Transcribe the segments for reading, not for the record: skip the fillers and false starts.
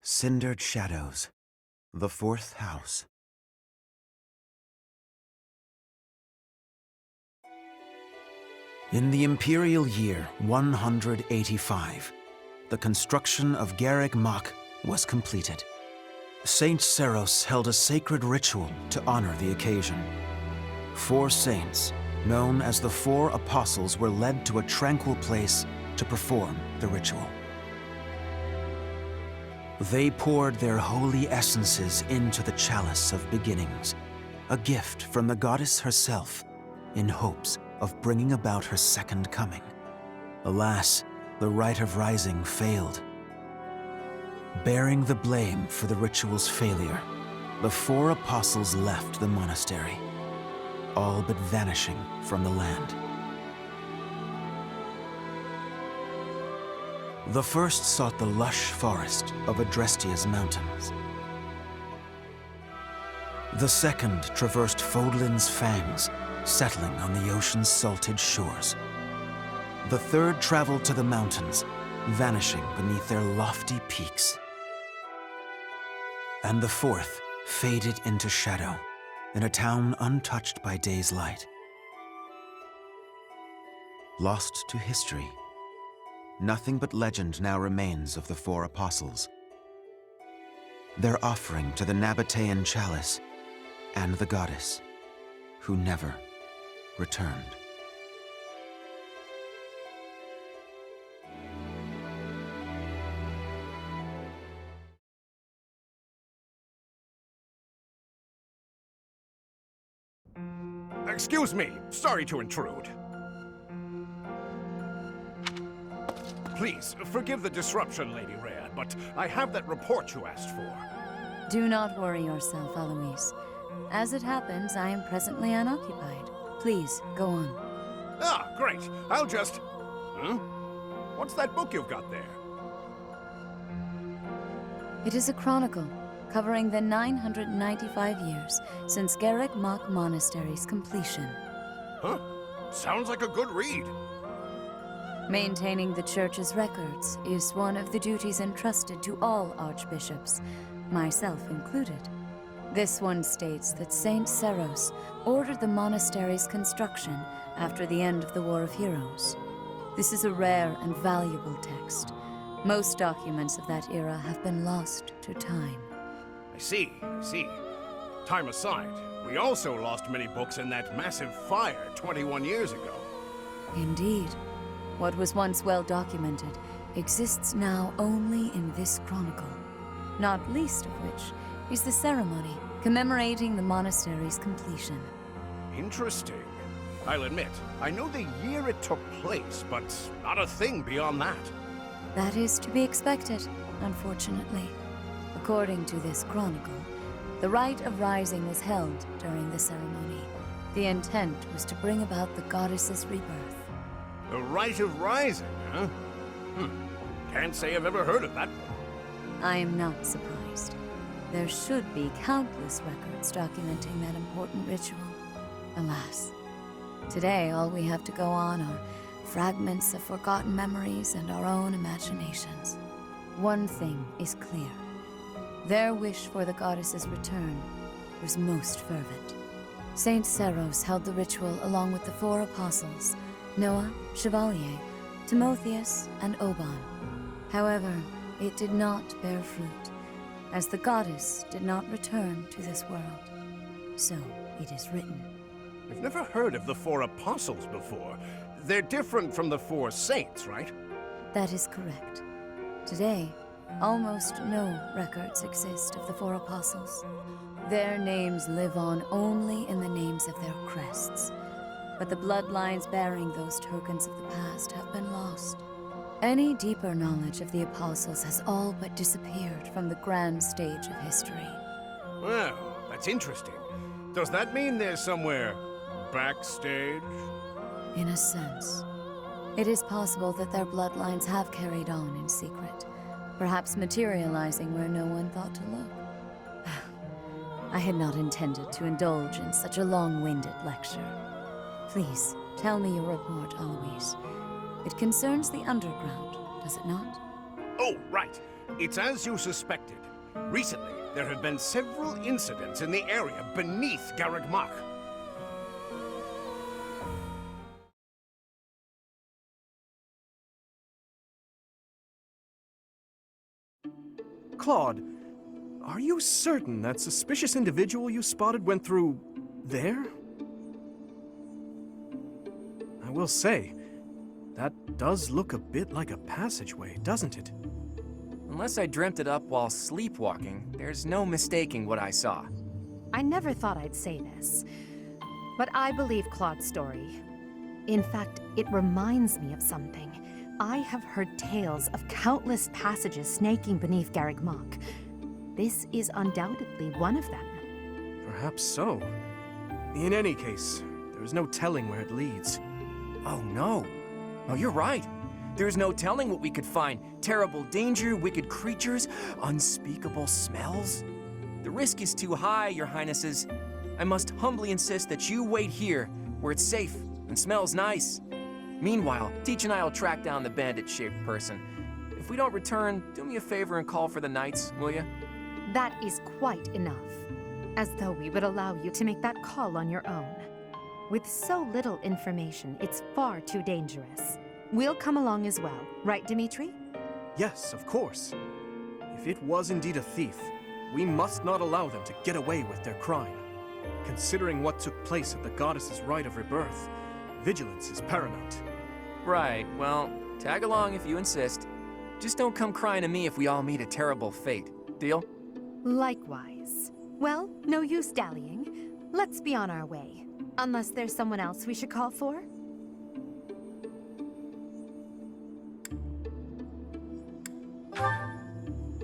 Cindered Shadows, the fourth house. In the imperial year 185, the construction of Garreg Mach was completed. Saint Seros held a sacred ritual to honor the occasion. 4 saints, known as the 4 apostles, were led to a tranquil place to perform the ritual. They poured their holy essences into the chalice of beginnings, a gift from the goddess herself, in hopes of bringing about her second coming. Alas, the rite of rising failed. Bearing the blame for the ritual's failure, the 4 apostles left the monastery, all but vanishing from the land. The first sought the lush forest of Adrestia's mountains. The second traversed Fodlin's fangs, settling on the ocean's salted shores. The third traveled to the mountains, vanishing beneath their lofty peaks. And the fourth faded into shadow, in a town untouched by day's light. Lost to history, nothing but legend now remains of the 4 apostles. Their offering to the Nabatean chalice and the goddess, who never returned. Excuse me, sorry to intrude. Please, forgive the disruption, Lady Rhea, but I have that report you asked for. Do not worry yourself, Eloise. As it happens, I am presently unoccupied. Please, go on. Ah, great. I'll just... What's that book you've got there? It is a chronicle, covering the 995 years since Garreg Mach Monastery's completion. Huh? Sounds like a good read. Maintaining the Church's records is one of the duties entrusted to all archbishops, myself included. This one states that Saint Seros ordered the monastery's construction after the end of the War of Heroes. This is a rare and valuable text. Most documents of that era have been lost to time. I see. Time aside, we also lost many books in that massive fire 21 years ago. Indeed. What was once well documented exists now only in this chronicle, not least of which is the ceremony commemorating the monastery's completion. Interesting. I'll admit, I know the year it took place, but not a thing beyond that. That is to be expected, unfortunately. According to this chronicle, the rite of rising was held during the ceremony. The intent was to bring about the goddess's rebirth. The Rite of Rising, huh? Can't say I've ever heard of that one. I am not surprised. There should be countless records documenting that important ritual. Alas, today all we have to go on are fragments of forgotten memories and our own imaginations. One thing is clear. Their wish for the goddess's return was most fervent. Saint Seros held the ritual along with the 4 apostles, Noah, Chevalier, Timotheus, and Oban. However, it did not bear fruit, as the goddess did not return to this world. So it is written. I've never heard of the 4 apostles before. They're different from the 4 saints, right? That is correct. Today, almost no records exist of the 4 apostles. Their names live on only in the names of their crests. But the bloodlines bearing those tokens of the past have been lost. Any deeper knowledge of the apostles has all but disappeared from the grand stage of history. Well, that's interesting. Does that mean they're somewhere backstage? In a sense. It is possible that their bloodlines have carried on in secret, perhaps materializing where no one thought to look. I had not intended to indulge in such a long-winded lecture. Please, tell me your report, Eloise. It concerns the underground, does it not? Oh, right. It's as you suspected. Recently, there have been several incidents in the area beneath Garreg Mach. Claude, are you certain that suspicious individual you spotted went through there? I will say, that does look a bit like a passageway, doesn't it? Unless I dreamt it up while sleepwalking, there's no mistaking what I saw. I never thought I'd say this, but I believe Claude's story. In fact, it reminds me of something. I have heard tales of countless passages snaking beneath Garreg Mach. This is undoubtedly one of them. Perhaps so. In any case, there's no telling where it leads. Oh no. Oh, you're right. There's no telling what we could find. Terrible danger, wicked creatures, unspeakable smells. The risk is too high, your highnesses. I must humbly insist that you wait here, where it's safe and smells nice. Meanwhile, Teach and I'll track down the bandit-shaped person. If we don't return, do me a favor and call for the knights, will ya? That is quite enough. As though we would allow you to make that call on your own. With so little information, it's far too dangerous. We'll come along as well, right, Dimitri? Yes, of course. If it was indeed a thief, we must not allow them to get away with their crime. Considering what took place at the goddess's rite of rebirth, vigilance is paramount. Right, well, tag along if you insist. Just don't come crying to me if we all meet a terrible fate. Deal? Likewise. Well, no use dallying. Let's be on our way. Unless there's someone else we should call for?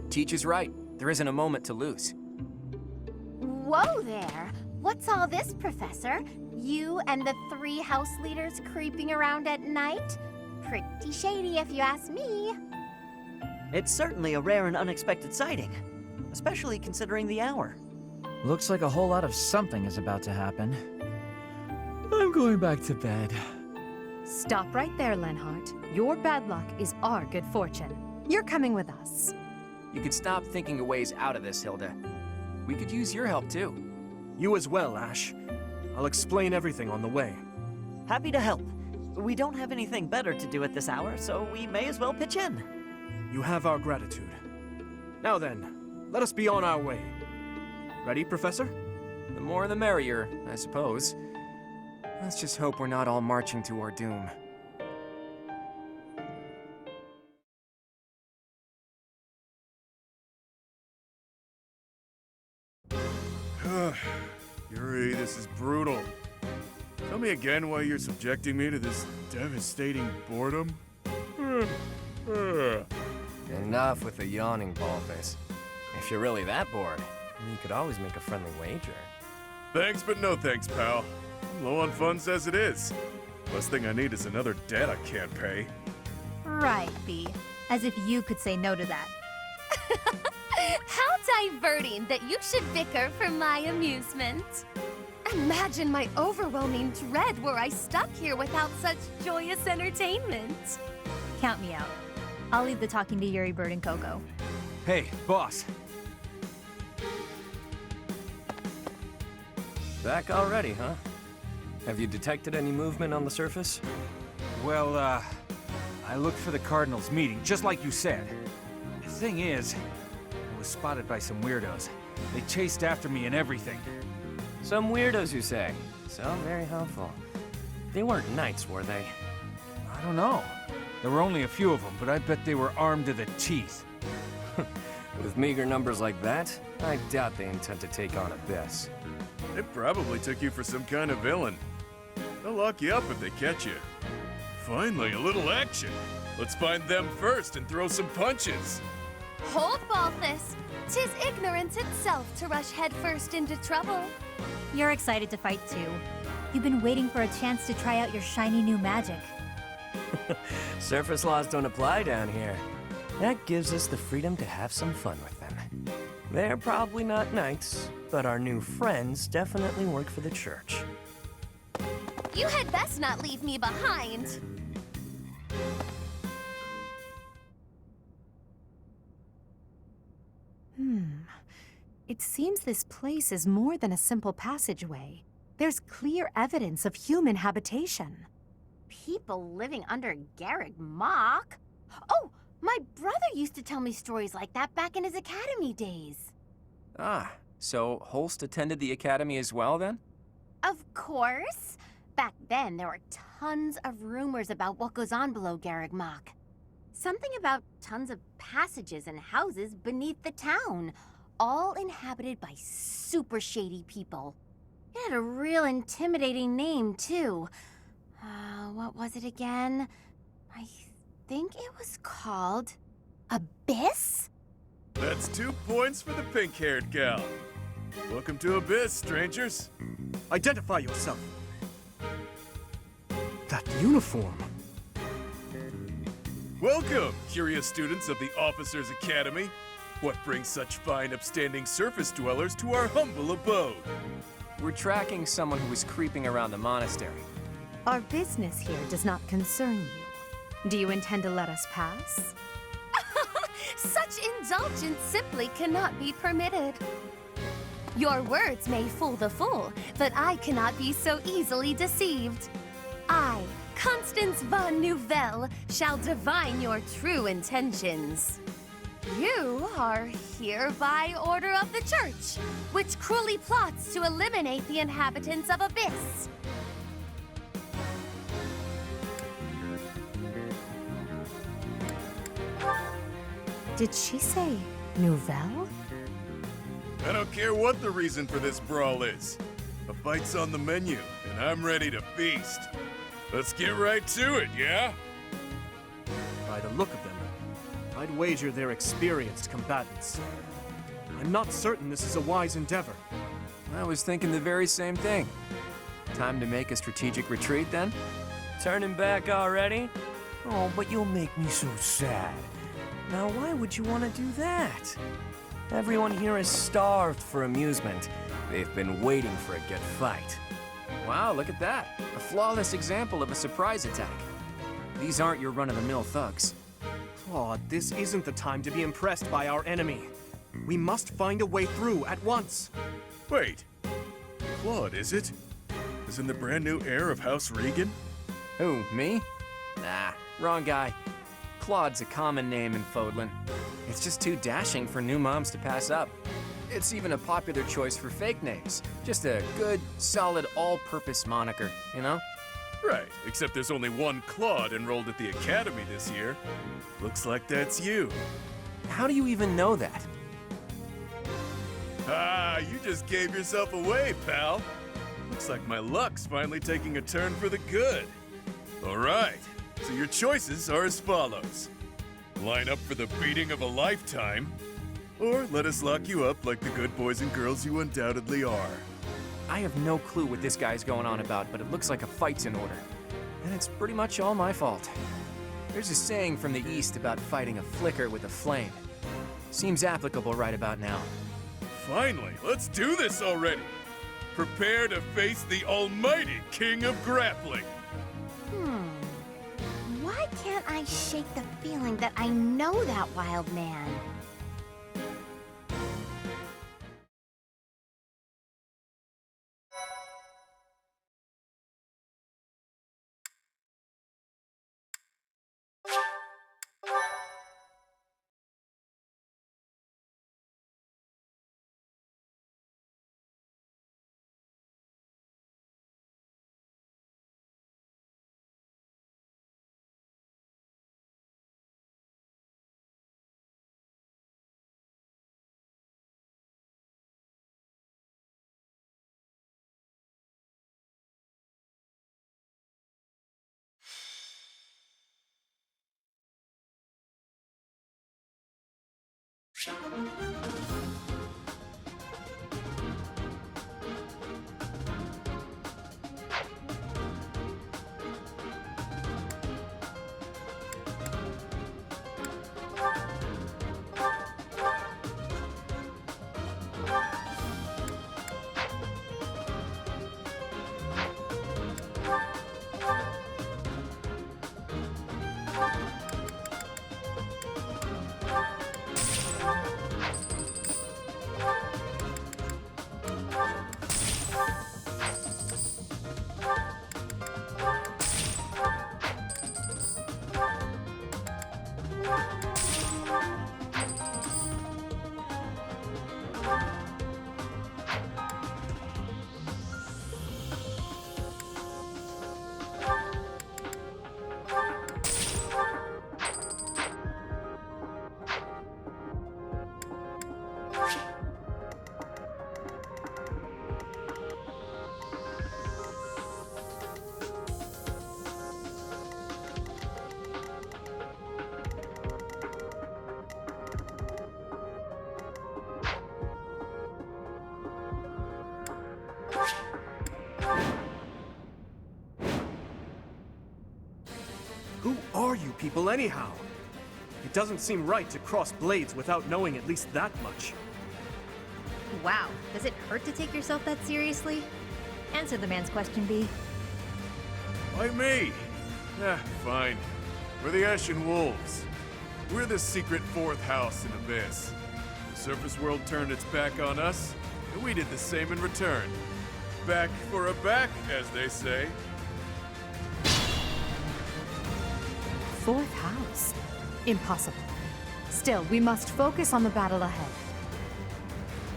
Teach is right. There isn't a moment to lose. Whoa there! What's all this, Professor? You and the 3 house leaders creeping around at night? Pretty shady if you ask me. It's certainly a rare and unexpected sighting, especially considering the hour. Looks like a whole lot of something is about to happen. I'm going back to bed. Stop right there, Lenhart. Your bad luck is our good fortune. You're coming with us. You could stop thinking of ways out of this, Hilda. We could use your help, too. You as well, Ash. I'll explain everything on the way. Happy to help. We don't have anything better to do at this hour, so we may as well pitch in. You have our gratitude. Now then, let us be on our way. Ready, Professor? The more the merrier, I suppose. Let's just hope we're not all marching to our doom. Yuri, this is brutal. Tell me again why you're subjecting me to this devastating boredom? Enough with the yawning, Ballface. If you're really that bored, you could always make a friendly wager. Thanks, but no thanks, pal. I'm low on funds as it is. Last thing I need is another debt I can't pay. Right, B. As if you could say no to that. How diverting that you should bicker for my amusement. Imagine my overwhelming dread were I stuck here without such joyous entertainment. Count me out. I'll leave the talking to Yuri, Bird, and Coco. Hey, boss. Back already, huh? Have you detected any movement on the surface? Well, I looked for the Cardinals meeting, just like you said. The thing is, I was spotted by some weirdos. They chased after me and everything. Some weirdos, you say? Sound very helpful. They weren't knights, were they? I don't know. There were only a few of them, but I bet they were armed to the teeth. With meager numbers like that, I doubt they intend to take on Abyss. They probably took you for some kind of villain. They'll lock you up if they catch you. Finally, a little action. Let's find them first and throw some punches. Hold, Balthus. 'Tis ignorance itself to rush headfirst into trouble. You're excited to fight too. You've been waiting for a chance to try out your shiny new magic. Surface laws don't apply down here. That gives us the freedom to have some fun with them. They're probably not knights, but our new friends definitely work for the church. You had best not leave me behind. It seems this place is more than a simple passageway. There's clear evidence of human habitation. People living under Garreg Mach? Oh, my brother used to tell me stories like that back in his academy days. Ah, so Holst attended the academy as well, then? Of course. Back then, there were tons of rumors about what goes on below Garreg Mach. Something about tons of passages and houses beneath the town, all inhabited by super shady people. It had a real intimidating name, too. What was it again? I think it was called Abyss? That's 2 points for the pink-haired gal. Welcome to Abyss, strangers. Identify yourself. That uniform. Welcome, curious students of the Officers' Academy. What brings such fine, upstanding surface dwellers to our humble abode? We're tracking someone who was creeping around the monastery. Our business here does not concern you. Do you intend to let us pass? Such indulgence simply cannot be permitted. Your words may fool the fool, but I cannot be so easily deceived. I, Constance von Nouvelle, shall divine your true intentions. You are here by order of the Church, which cruelly plots to eliminate the inhabitants of Abyss. Did she say Nouvelle? I don't care what the reason for this brawl is. A fight's on the menu, and I'm ready to feast. Let's get right to it, yeah? By the look of them, I'd wager they're experienced combatants. I'm not certain this is a wise endeavor. I was thinking the very same thing. Time to make a strategic retreat, then? Turning back already? Oh, but you'll make me so sad. Now, why would you want to do that? Everyone here is starved for amusement. They've been waiting for a good fight. Wow, look at that. A flawless example of a surprise attack. These aren't your run-of-the-mill thugs. Claude, this isn't the time to be impressed by our enemy. We must find a way through at once. Wait. Claude, is it? Isn't the brand new heir of House Regan? Who, me? Nah, wrong guy. Claude's a common name in Fodlan. It's just too dashing for new moms to pass up. It's even a popular choice for fake names. Just a good, solid, all-purpose moniker, you know? Right, except there's only one Claude enrolled at the Academy this year. Looks like that's you. How do you even know that? Ah, you just gave yourself away, pal. Looks like my luck's finally taking a turn for the good. All right, so your choices are as follows. Line up for the beating of a lifetime, or let us lock you up like the good boys and girls you undoubtedly are. I have no clue what this guy's going on about, but it looks like a fight's in order. And it's pretty much all my fault. There's a saying from the East about fighting a flicker with a flame. Seems applicable right about now. Finally, let's do this already. Prepare to face the almighty King of Grappling. Why can't I shake the feeling that I know that wild man? are you people anyhow? It doesn't seem right to cross blades without knowing at least that much. Wow, does it hurt to take yourself that seriously? Answer the man's question, B. Why me? Fine. We're the Ashen Wolves. We're the secret fourth house in Abyss. The surface world turned its back on us, and we did the same in return. Back for a back, as they say. Fourth house? Impossible. Still, we must focus on the battle ahead.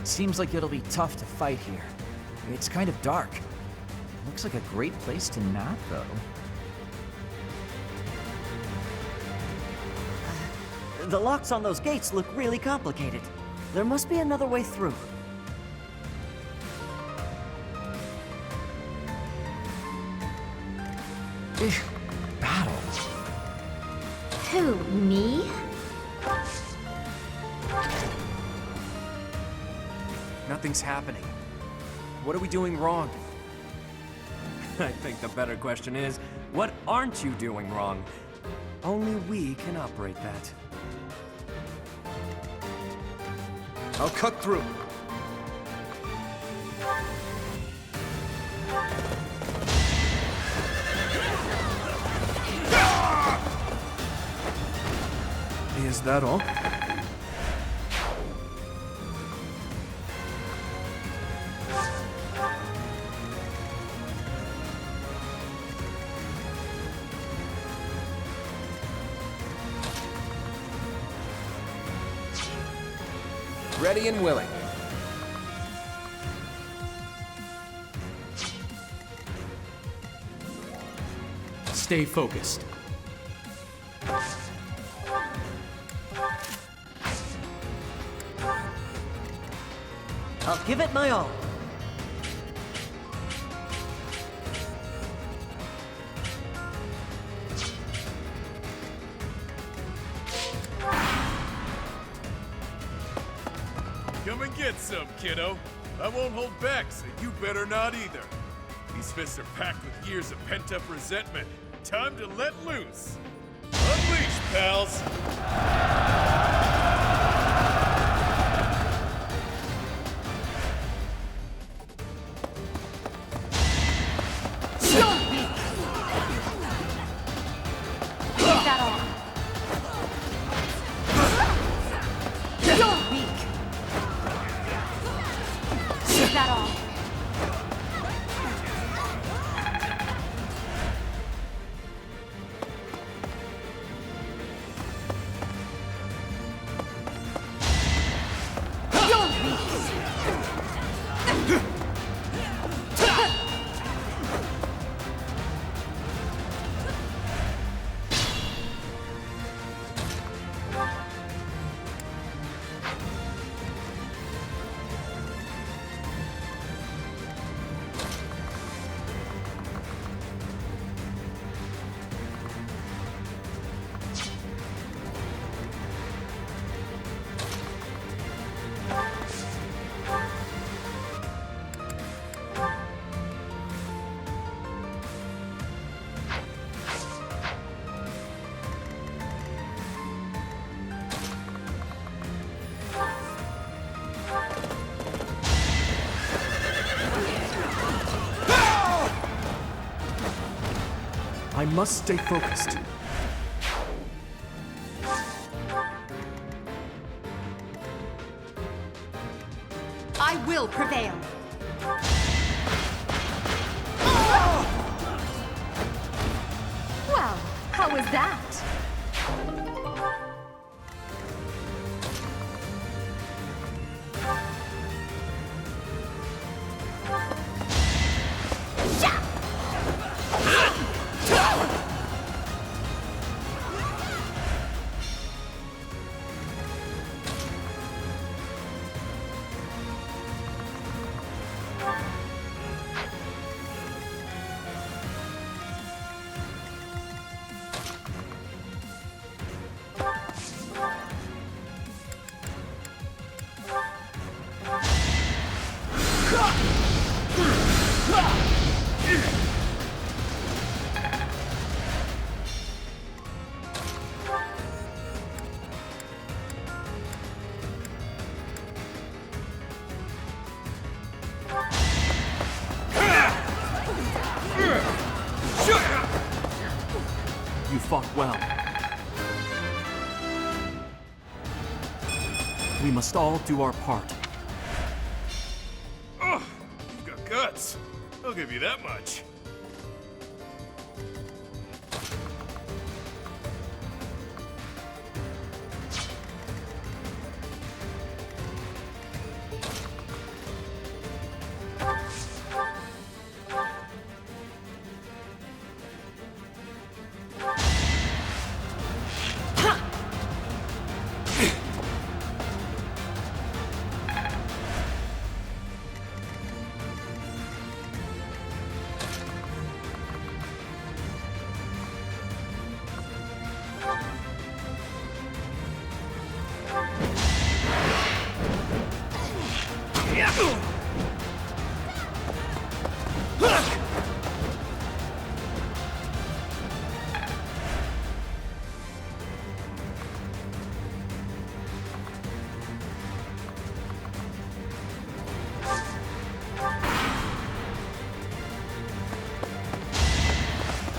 Seems like it'll be tough to fight here. It's kind of dark. Looks like a great place to nap, though. The locks on those gates look really complicated. There must be another way through. Battle. Who, me? Nothing's happening. What are we doing wrong? I think the better question is, what aren't you doing wrong? Only we can operate that. I'll cut through. Is that all? Ready and willing. Stay focused. I'll give it my all. Come and get some, kiddo. I won't hold back, so you better not either. These fists are packed with years of pent-up resentment. Time to let loose. Unleash, pals! I must stay focused. I will prevail. Well, how was that? fought well. We must all do our part. Oh, you've got guts. I'll give you that much.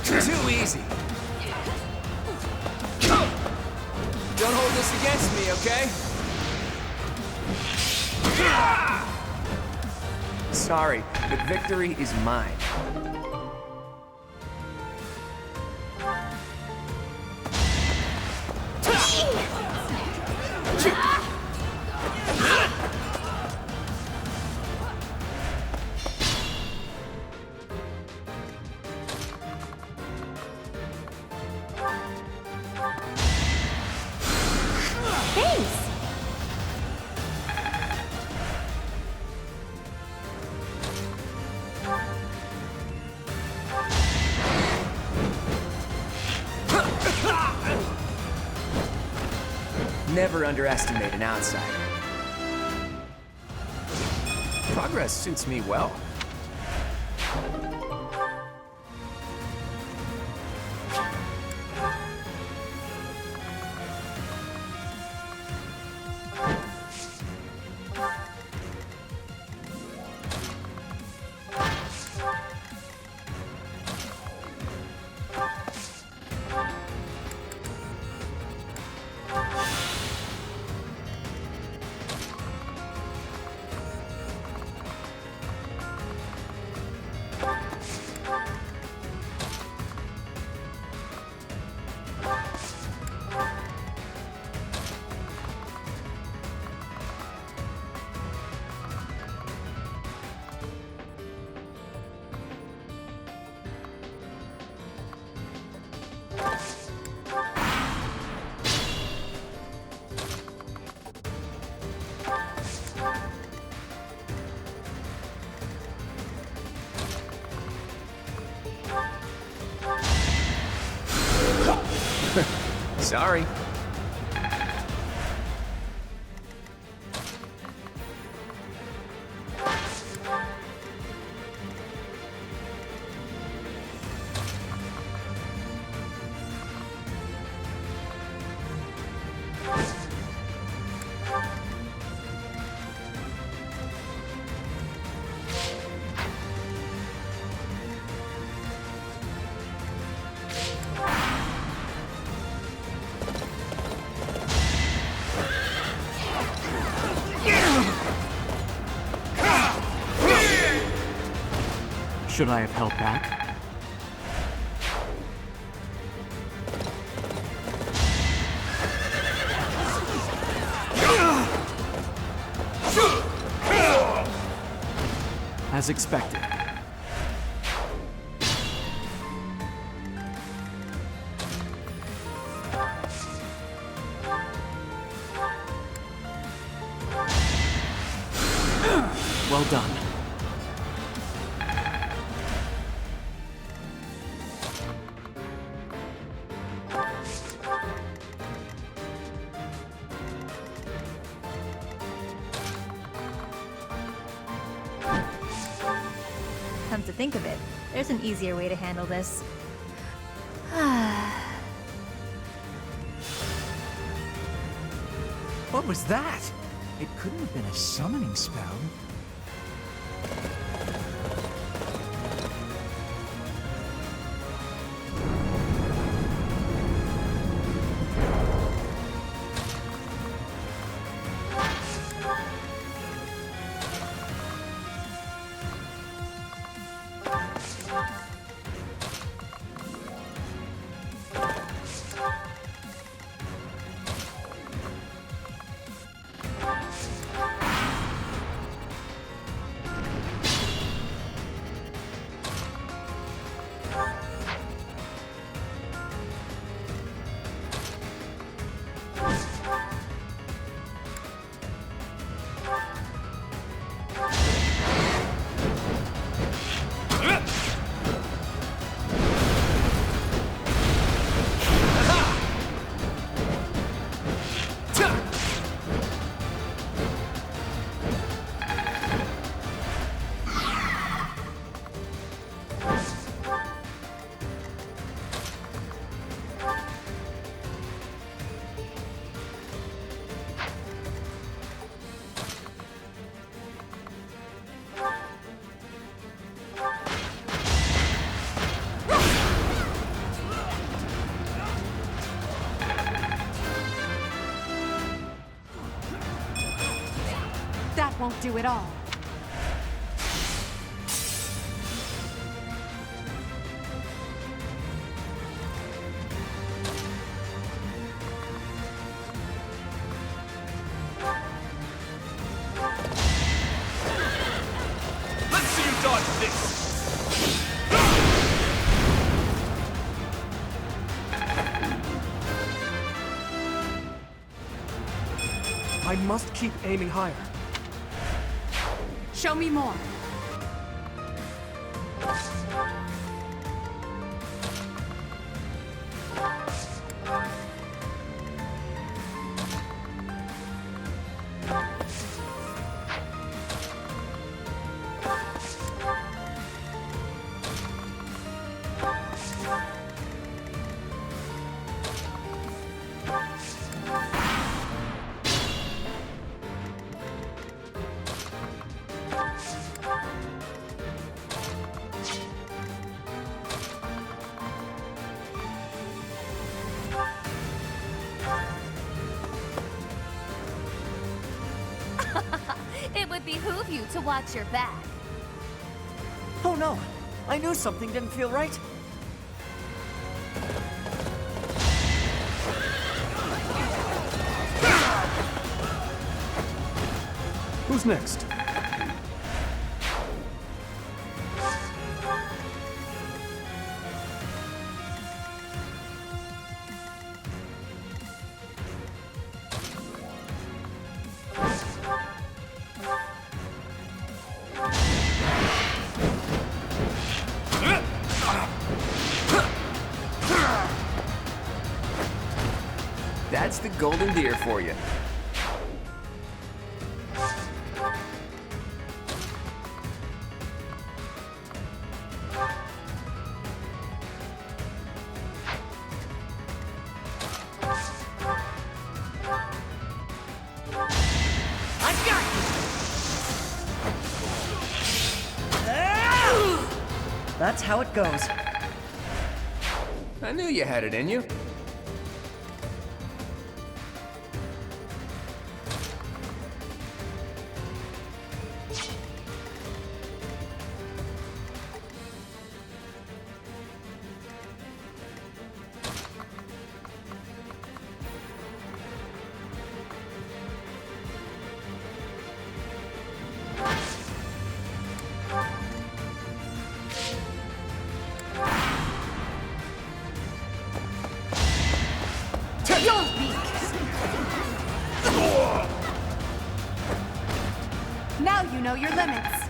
Too easy. Don't hold this against me, okay? Sorry, but victory is mine. Never underestimate an outsider. Progress suits me well. Sorry. Should I have held back? As expected. Well done. Come to think of it, there's an easier way to handle this. What was that? It couldn't have been a summoning spell. do it all. Let's see you dodge this! I must keep aiming higher. Show me more. It would behoove you to watch your back. Oh no! I knew something didn't feel right. Who's next? That's the golden deer for you. That's how it goes. I knew you had it in you. Now you know your limits.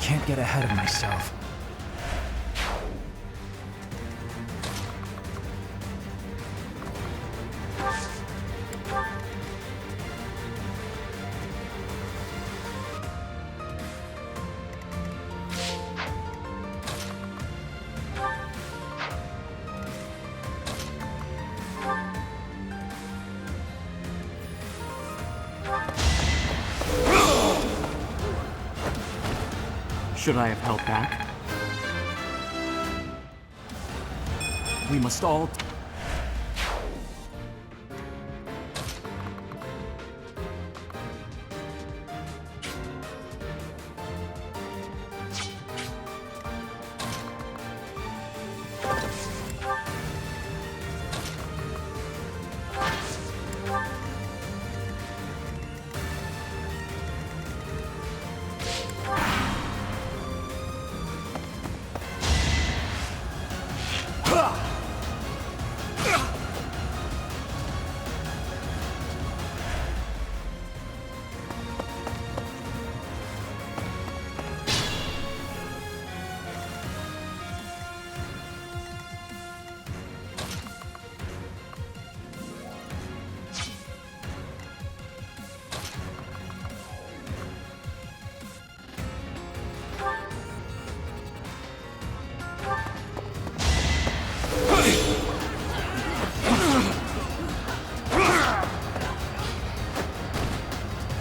Can't get ahead of myself. Should I have held back? We must all...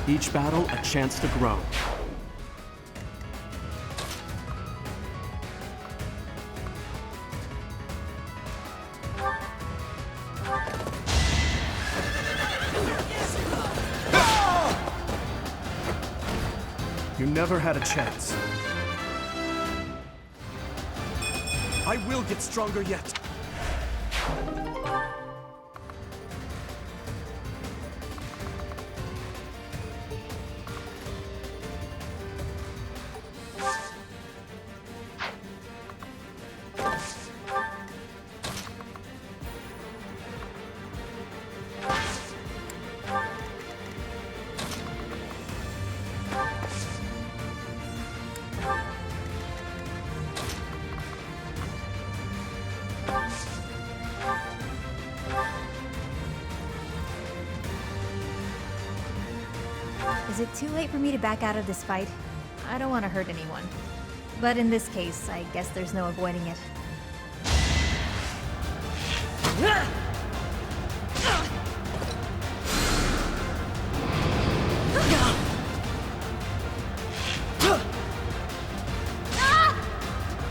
Each battle a chance to grow. You never had a chance. I will get stronger yet. Is it too late for me to back out of this fight? I don't want to hurt anyone. But in this case, I guess there's no avoiding it.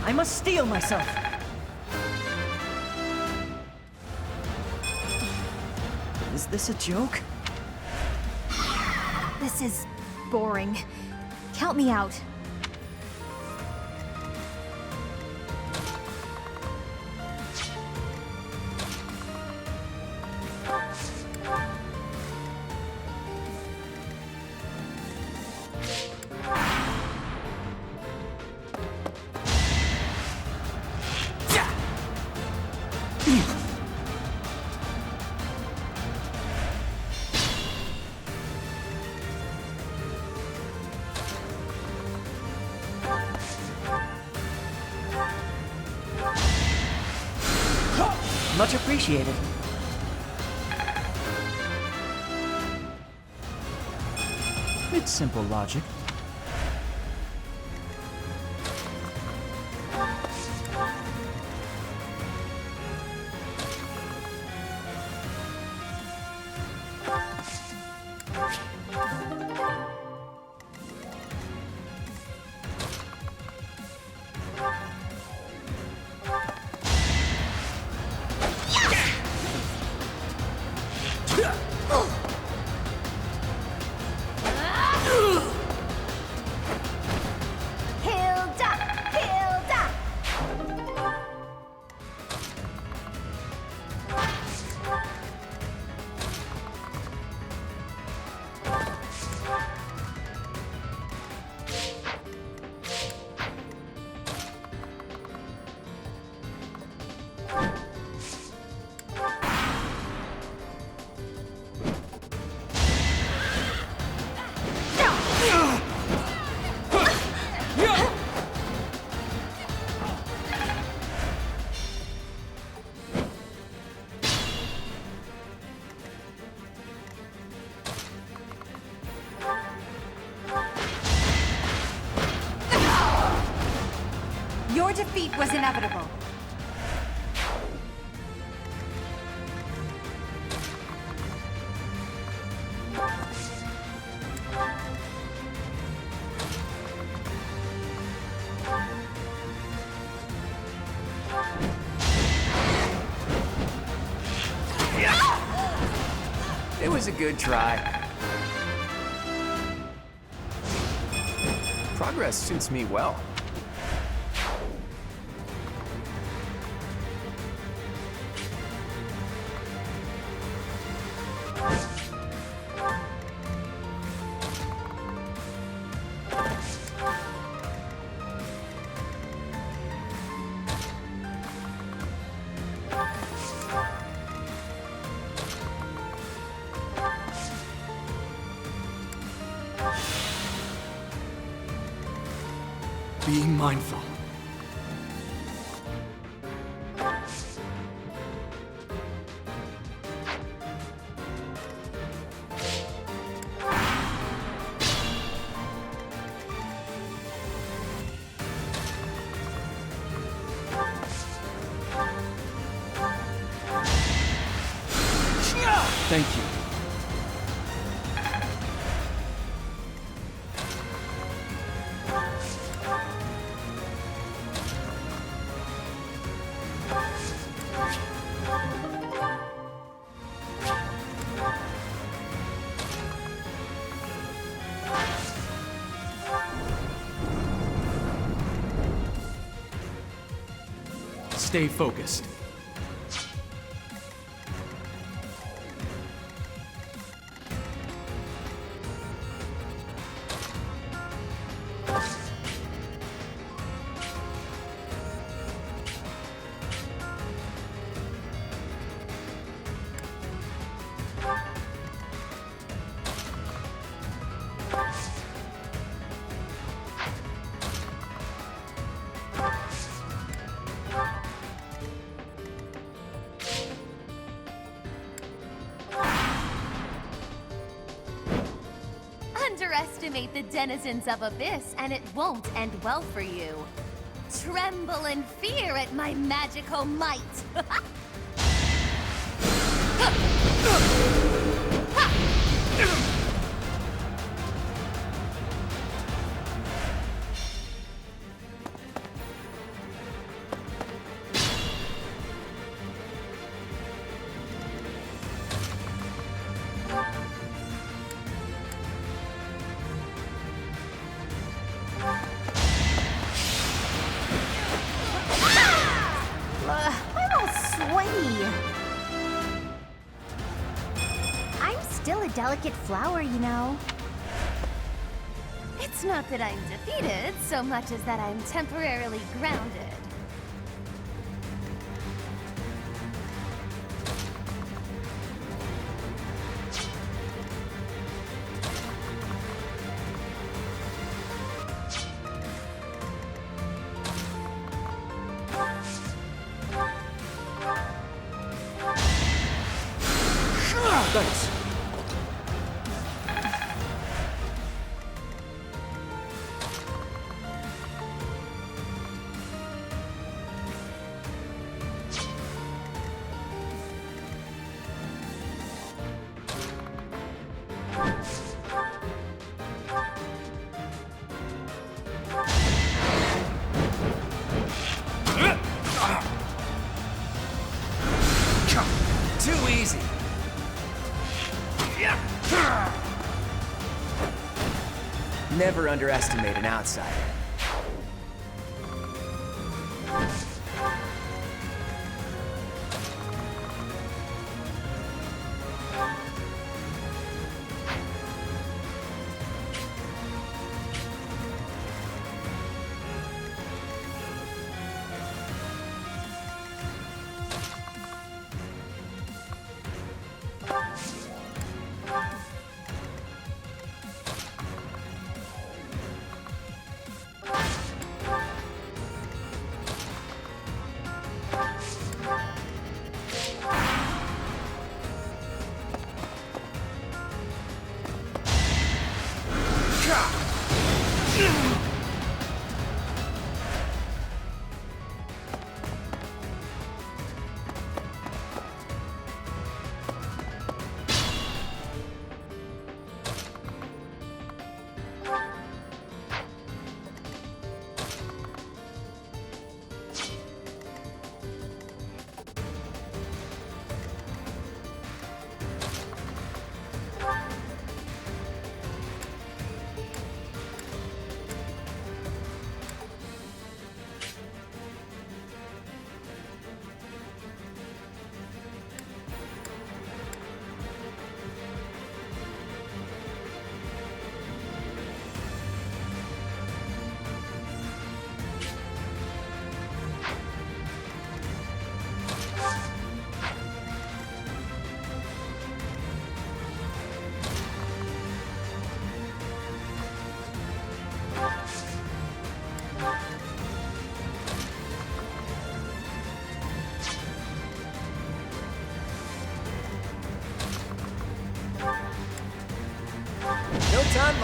I must steel myself. Is this a joke? This is boring. Count me out. Much appreciated. It's simple logic. defeat was inevitable. It was a good try. Progress suits me well. Be mindful. Thank you. Stay focused. Underestimate the denizens of Abyss, and it won't end well for you. Tremble in fear at my magical might. I'm all sweaty. I'm still a delicate flower, you know. It's not that I'm defeated so much as that I'm temporarily grounded. Thanks. Too easy. Never underestimate an outsider.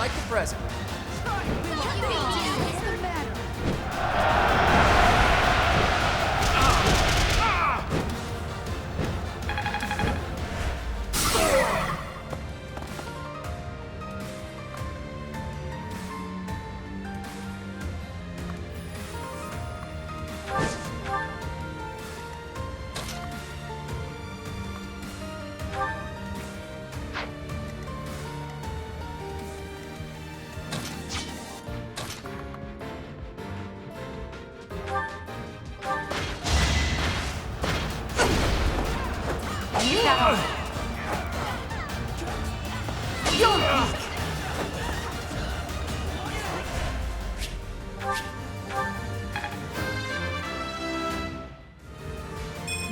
like the present.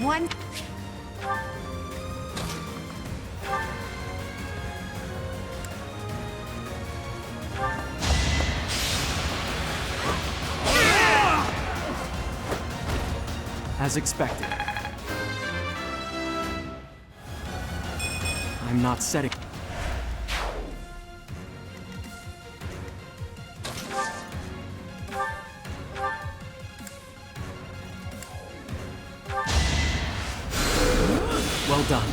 One. As expected. I'm not setting... Well done.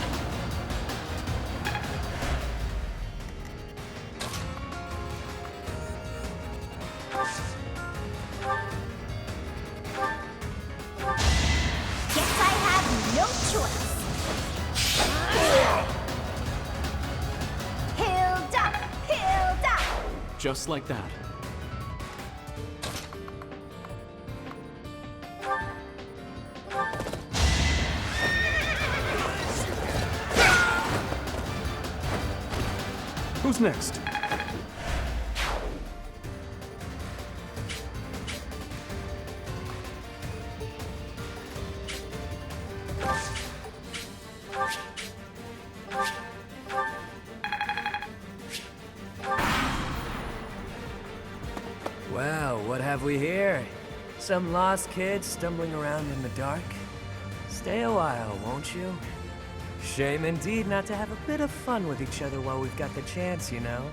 Guess I have no choice. Hilda! Hilda! Just like that. Who's next? Well, what have we here? Some lost kids stumbling around in the dark? Stay a while, won't you? Shame indeed not to have a bit of fun with each other while we've got the chance, you know?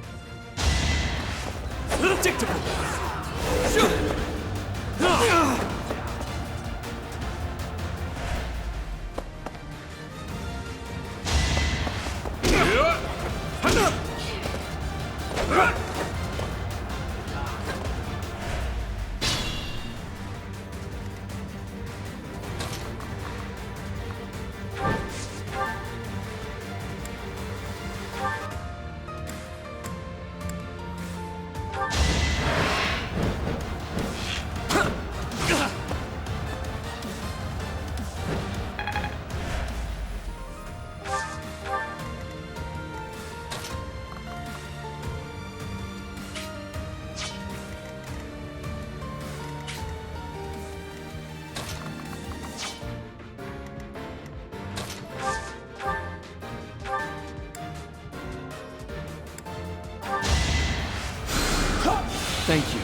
Thank you.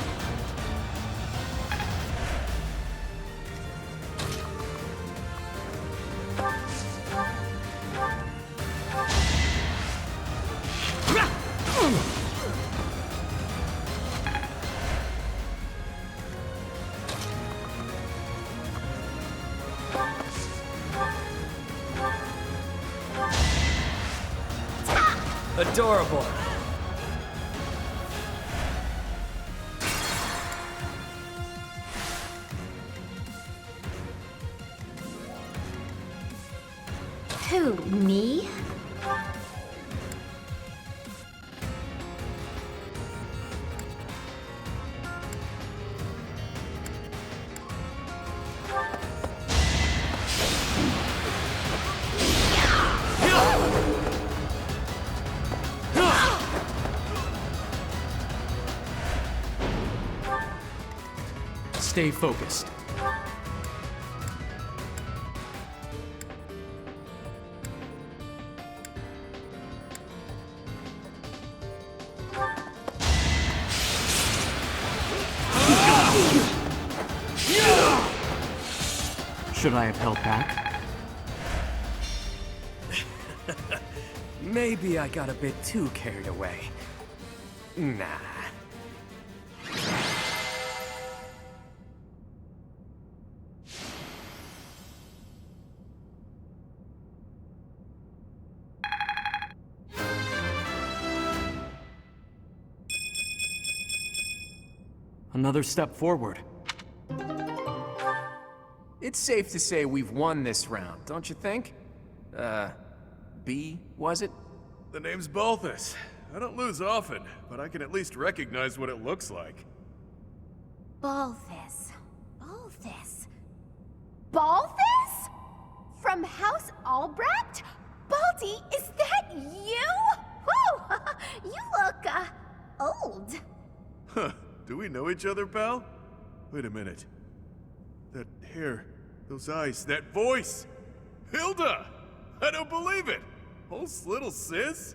Adorable. Who, me? Stay focused. Should I have held back? Maybe I got a bit too carried away. Nah. Another step forward. It's safe to say we've won this round, don't you think? B, was it? The name's Balthus. I don't lose often, but I can at least recognize what it looks like. Balthus. Balthus. Balthus? From House Albrecht? Baldy, is that you? Whew! You look, old. Huh. Do we know each other, pal? Wait a minute. That hair, those eyes, that voice! Hilda! I don't believe it! Oh, little sis?